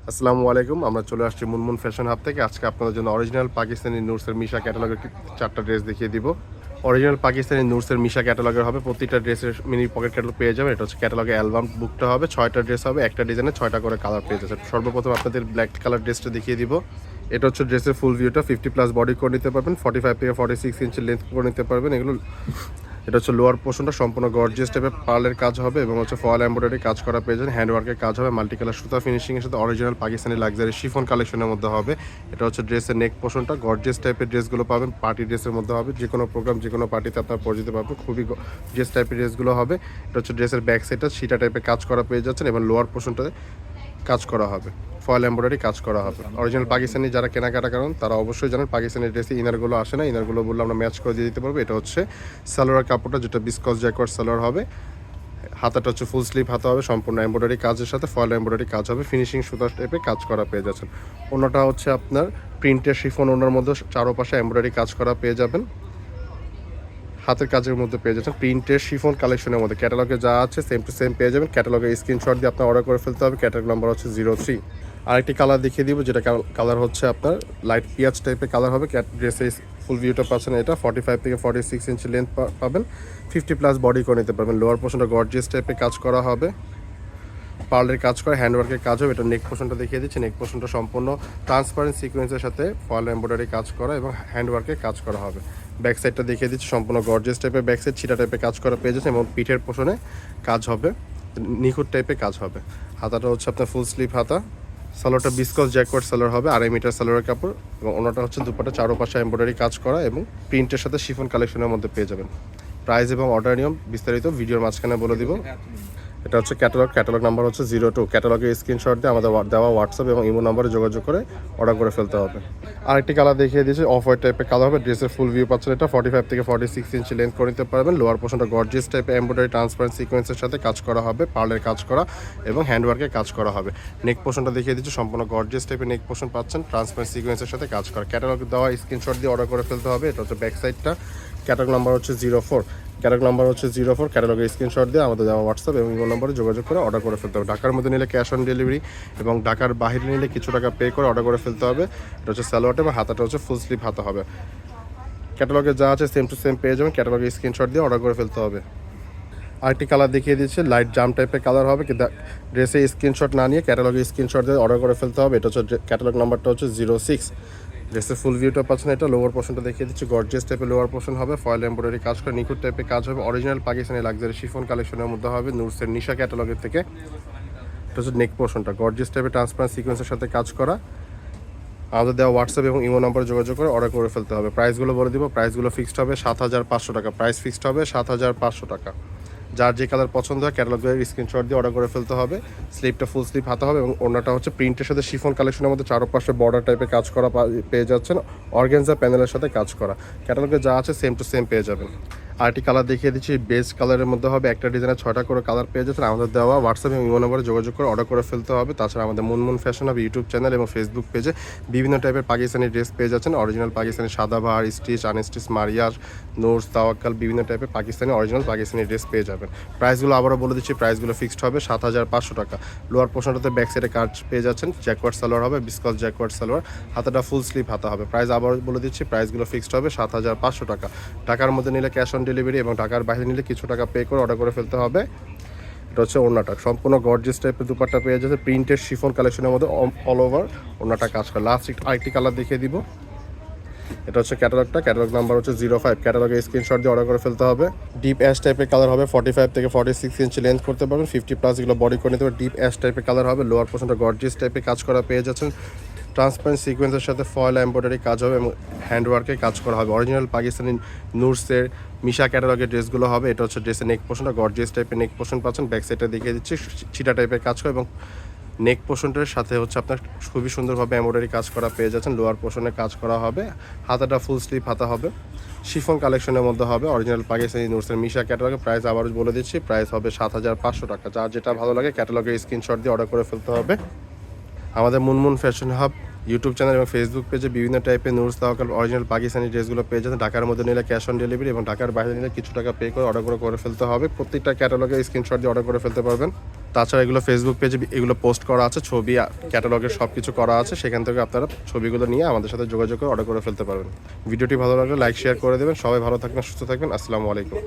আসসালামু আলাইকুম। আমরা চলে আসছি মুনমুন ফ্যাশন হাব থেকে। আজকে আপনাদের জন্য অরিজিনাল পাকিস্তানি নুটসের মিশা ক্যাটালগের 4টা ড্রেস দেখিয়ে দিব। অরিজিনাল পাকিস্তানি নুটসের মিশা ক্যাটালগের হবে। প্রতিটা ড্রেসের মিনি পকেট ক্যাটালগ পেয়ে যাবেন। এটা হচ্ছে ক্যাটালগের অ্যালবাম বুকটা হবে। 6টা ড্রেস হবে, একটা ডিজাইনে 6টা করে কালার পেয়ে যাচ্ছে। সর্বপ্রথম আপনাদের ব্ল্যাক কালার ড্রেসটা দেখিয়ে দিব। এটা হচ্ছে ড্রেসের ফুল ভিউটা। 50+ বডি করে নিতে পারবেন, 45 থেকে 46 ইঞ্চি লেন্থ করে নিতে পারবেন। এগুলো এটা হচ্ছে লোয়ার পোর্শনটা সম্পূর্ণ গর্জিয়াস টাইপের পার্লের কাজ হবে এবং হচ্ছে ফয়েল এমব্রয়ডারি কাজ করা পেয়ে যাবেন। হ্যান্ডওয়ার্কের কাজ হবে, মাল্টি কালার সুতা ফিনিশিংয়ের সাথে অরিজিনাল পাকিস্তানি লাক্সারি শিফন কালেকশনের মধ্যে হবে। এটা হচ্ছে ড্রেসের নেক পোর্শনটা। গর্জিয়াস টাইপের ড্রেসগুলো পাবেন, পার্টি ড্রেসের মধ্যে হবে। যে কোনো প্রোগ্রাম, যে কোনো পার্টিতে আপনার পরিচিত পাবেন। খুবই গর্জিয়াস টাইপের ড্রেসগুলো হবে। এটা হচ্ছে ড্রেসের ব্যাক সাইডটা সিটা টাইপের কাজ করা পেয়ে যাচ্ছেন এবং লোয়ার পোর্শনটাতে কাজ করা হবে, ফয়েল এমব্রয়ডারি কাজ করা হবে। অরিজিনাল পাকিস্তানি যারা কেনাকাটা করেন তারা অবশ্যই জানেন পাকিস্তানি ড্রেসে ইনারগুলো আসে না, ইনারগুলো বললে আমরা ম্যাচ করে দিয়ে দিতে পারবো। এটা হচ্ছে সালোয়ার কাপড়টা, যেটা বিসকস জ্যাকওয়ার্ড সালোয়ার হবে। হাতাটা হচ্ছে ফুল স্লিভ হাতা হবে, সম্পূর্ণ এমব্রয়ডারি কাজের সাথে ফয়েল এমব্রয়ডারি কাজ হবে। ফিনিশিং সুতা টাইপে কাজ করা পেয়ে যাচ্ছেন। ওনাটা হচ্ছে আপনার প্রিন্টের শিফন, ওনার মধ্যে চারোপাশে এমব্রয়ডারি কাজ করা পেয়ে যাবেন। হাতের কাজের মধ্যে পেয়ে যাচ্ছেন প্রিন্টের শিফন কালেকশনের মধ্যে। ক্যাটালগে যা আছে সেম টু সেম পেয়ে যাবেন। ক্যাটালগের স্ক্রিনশট দিয়ে আপনার অর্ডার করে ফেলতে হবে। ক্যাটালগ নাম্বার হচ্ছে 03। আরেকটি কালার দেখিয়ে দিব, যেটা কালার হচ্ছে আপনার লাইট পিঁয়াজ টাইপের কালার হবে। ড্রেসের ফুল ভিউটা পাচ্ছেন এটা। 45 থেকে 46 ইঞ্চি লেন্থ পাবেন, 50+ বডি করে নিতে পারবেন। লোয়ার পোর্শনটা গর্জিয়াস টাইপের কাজ করা হবে, পার্লের কাজ করে হ্যান্ডওয়ার্কের কাজ হবে। এটা নেক পোর্শনটা দেখিয়ে দিচ্ছি। নেক পোর্শনটা সম্পূর্ণ ট্রান্সপারেন্ট সিকোয়েন্সের সাথে ফয়েল এমব্রয়ডারি কাজ করা এবং হ্যান্ডওয়ার্কের কাজ করা হবে। ব্যাক সাইডটা দেখিয়ে দিচ্ছি, সম্পূর্ণ গর্জিয়াস টাইপের ব্যাক সাইড, ছিটা টাইপের কাজ করা পেয়ে যাচ্ছে এবং পিঠের পোর্শনে কাজ হবে, নিখুঁত টাইপের কাজ হবে। হাতাটা হচ্ছে আপনার ফুল স্লিভ হাতা। সালোয়ারটা বিসকস জ্যাকওয়ার্ড সালোয়ার হবে, 2.5 মিটার সালোয়ারের কাপড় এবং ওনাটা হচ্ছে দুপাটা চারোপাশে এমব্রয়ডারি কাজ করা এবং প্রিন্টের সাথে শিফন কালেকশনের মধ্যে পেয়ে যাবেন। প্রাইস এবং অর্ডার নিয়ম বিস্তারিত ভিডিওর মাঝখানে বলে দিব। এটা হচ্ছে ক্যাটালগ নাম্বার হচ্ছে 02। ক্যাটালগের স্ক্রিনশট দিয়ে আমাদের দেওয়া হোয়াটসঅ্যাপ এবং ইমো নাম্বারে যোগাযোগ করে অর্ডার করে ফেলতে হবে। আরেকটি কালার দেখিয়ে দিয়েছি, অফ হোয়াইট টাইপের কালার হবে। ড্রেসের ফুল ভিউ পাচ্ছেন এটা। 45 থেকে 46 ইঞ্চি লেন্থ করে নিতে পারবেন। লোয়ার পোর্শনটা গর্জিয়াস টাইপের এমব্রয়ডারি ট্রান্সপারেন্ট সিকোয়েন্সের সাথে কাজ করা হবে, পার্লের কাজ করা এবং হ্যান্ডওয়ার্কের কাজ করা হবে। নেক পোর্শনটা দেখিয়ে দিচ্ছি, সম্পূর্ণ গর্জিয়াস টাইপের নেক পোর্শন পাচ্ছেন, ট্রান্সপারেন্ট সিকোয়েন্সের সাথে কাজ করা। ক্যাটালগ দেওয়া স্ক্রিনশট দিয়ে অর্ডার করে ফেলতে হবে। এটা হচ্ছে ব্যাক সাইডটা। ক্যাটালগ নাম্বার হচ্ছে 04। ক্যাটালগের স্ক্রিনশট দিয়ে আমাদের দেওয়া হোয়াটসঅ্যাপ এবং ইমো নম্বরে যোগাযোগ করে অর্ডার করে ফেলতে হবে। ঢাকার মধ্যে নিলে ক্যাশ অন ডেলিভারি এবং ঢাকার বাইরে নিলে কিছু টাকা পে করে অর্ডার করে ফেলতে হবে। এটা হচ্ছে সালোয়ারটা এবং হাতাটা হচ্ছে ফুল স্লিভ হাতা হবে। ক্যাটালগে যা আছে সেম টু সেম পেয়ে যাবেন। ক্যাটালগের স্ক্রিনশট দিয়ে অর্ডার করে ফেলতে হবে। আরেকটি কালার দেখিয়ে দিচ্ছে, লাইট জাম টাইপের কালার হবে, কিন্তু ড্রেসে স্ক্রিনশট না নিয়ে ক্যাটালগের স্ক্রিনশট দিয়ে অর্ডার করে ফেলতে হবে। এটা হচ্ছে ক্যাটালগ নাম্বারটা হচ্ছে 06। ড্রেসের ফুল ভিউটা পাচ্ছেন এটা। লোয়ার পোর্শনটা দেখিয়ে দিচ্ছি, গর্জিয়াস টাইপের লোয়ার পোর্শন হবে, ফয়েল এমব্রয়ডারি কাজ করে নিখুঁত টাইপের কাজ হবে। অরিজিনাল পাকিস্তানি লাক্সারি শিফন কালেকশনের মধ্যে হবে, নুটসের নিশা ক্যাটালগের থেকে। এটা হচ্ছে নেক পোর্শনটা, গর্জিয়াস টাইপের ট্রান্সপারেন্ট সিকোয়েন্সের সাথে কাজ করা। আমাদের দেওয়া হোয়াটসঅ্যাপ এবং ইমো নম্বরে যোগাযোগ করে অর্ডার করে ফেলতে হবে। প্রাইসগুলো বলে দিব। প্রাইসগুলো ফিক্সড হবে 7500 টাকা। প্রাইস ফিক্সড হবে 7500 টাকা। যার যে কালার পছন্দ হয় ক্যাটালগের স্ক্রিনশট দিয়ে অর্ডার করে ফেলতে হবে। স্লিপটা ফুল স্লিপ হাতে হবে এবং ওড়নাটা হচ্ছে প্রিন্টের সাথে শিফন কালেকশনের মধ্যে চারপাশে বর্ডার টাইপের কাজ করা পেয়ে যাচ্ছেন। অর্গানজা প্যানেলের সাথে কাজ করা। ক্যাটালগে যা আছে সেম টু সেম পেয়ে যাবেন। আরেকটি কালার দেখিয়ে দিচ্ছি, বেজ কালারের মধ্যে হবে। একটা ডিজাইনে 6টা করে কালার পেয়ে যাচ্ছেন। আমাদের দেওয়া হোয়াটসঅ্যাপ এবং ইমো নম্বরে যোগাযোগ করে অর্ডার করে ফেলতে হবে। তাছাড়া আমাদের মুনমুন ফ্যাশন হবে ইউটিউব চ্যানেল এবং ফেসবুক পেজে বিভিন্ন টাইপের পাকিস্তানি ড্রেস পেয়ে যাচ্ছেন। Original Pakistani Sadabahar, stitch, unstitch, মারিয়ার, নোটস, তাওয়াক্কাল, বিভিন্ন টাইপের পাকিস্তানি অরিজিনাল পাকিস্তানি ড্রেস পেয়ে যাবেন। প্রাইসগুলো আবারও বলে দিচ্ছি, প্রাইসগুলো ফিক্সড হবে 7500 টাকা। লোয়ার পোর্শনটাতে ব্যাক সাইডে কাজ পেয়ে যাচ্ছেন, জ্যাকওয়ার্ড সালোয়ার হবে, বিসকস জ্যাকওয়ার্ড সালোয়ার, হাতাটা ফুল স্লিভ হাতা হবে। প্রাইস আবার বলে দিচ্ছি, প্রাইসগুলো ফিক্সড হবে 7500 টাকা। ঢাকার মধ্যে নিলে ক্যাশ অন ডেলিভারি এবং ঢাকার বাইরে নিলে কিছু টাকা পে করে অর্ডার করে ফেলতে হবে। এটা হচ্ছে ওড়নাটা, সম্পূর্ণ গর্জিয়াস টাইপের দুপাট্টা পেয়ে যাচ্ছে, প্রিন্টের শিফন কালেকশনের মধ্যে অল ওভার ওড়নাটা কাজ করে। লাস্ট আরেকটি কালার দেখিয়ে দিব। এটা হচ্ছে ক্যাটালগ নাম্বার হচ্ছে 05। ক্যাটালগের স্ক্রিনশট দিয়ে অর্ডার করে ফেলতে হবে। ডিপ অ্যাশ টাইপের কালার হবে, 45 থেকে 46 ইঞ্চি লেন্থ করতে পারবেন, 50+ এগুলো বডি করে নিতে পারবেন। ডিপ অ্যাশ টাইপের কালার হবে। লোয়ার পোর্শনটা গর্জিয়াস টাইপের কাজ করা পেয়ে যাচ্ছেন। ট্রান্সপারেন্ট সিকোয়েন্সের সাথে ফয়েল এমব্রয়ডারি কাজ হবে এবং হ্যান্ডওয়ার্কে কাজ করা হবে। অরিজিনাল পাকিস্তানি নুটসের মিশা ক্যাটালগের ড্রেসগুলো হবে। এটা হচ্ছে ড্রেসের নেক পোর্শনটা, গর্জিয়াস টাইপের নেক পোর্শন পাচ্ছেন। ব্যাক সাইডটা দেখিয়ে দিচ্ছি, ছিটা টাইপের কাজ করে এবং নেক পোর্শনটার সাথে হচ্ছে আপনার খুবই সুন্দরভাবে এমব্রয়ডারি কাজ করা পেয়ে যাচ্ছেন। লোয়ার পোর্শনে কাজ করা হবে, হাতাটা ফুল স্লিভ হাতা হবে, শিফন কালেকশনের মধ্যে হবে। অরিজিনাল পাকিস্তানি নুটসের মিশা ক্যাটালগের প্রাইস আবারও বলে দিচ্ছি, প্রাইস হবে 7500 টাকা। যার যেটা ভালো লাগে ক্যাটালগের স্ক্রিনশট দিয়ে অর্ডার করে ফেলতে হবে। আমাদের Munmun fashion hub YouTube channel এবং ফেসবুক পেজে বিভিন্ন টাইপের নুটস, তাওয়াক্কাল, অরিজিনাল পাকিস্তানি ড্রেসগুলো পেয়ে যাচ্ছেন। ঢাকার মধ্যে নিলে ক্যাশ অন ডেলিভারি এবং ঢাকার বাইরে নিলে কিছু টাকা পে করে অর্ডার করে ফেলতে হবে। প্রত্যেকটা ক্যাটালগের স্ক্রিনশট দিয়ে অর্ডার করে ফেলতে পারবেন। তাছাড়া এগুলো ফেসবুক পেজে এগুলো পোস্ট করা আছে, ছবি ক্যাটালগের সব কিছু করা আছে, সেখান থেকে আপনারা ছবিগুলো নিয়ে আমাদের সাথে যোগাযোগ করে অর্ডার করে ফেলতে পারবেন। ভিডিওটি ভালো লাগলে লাইক শেয়ার করে দেবেন। সবাই ভালো থাকবেন, সুস্থ থাকবেন। আসসালামু আলাইকুম।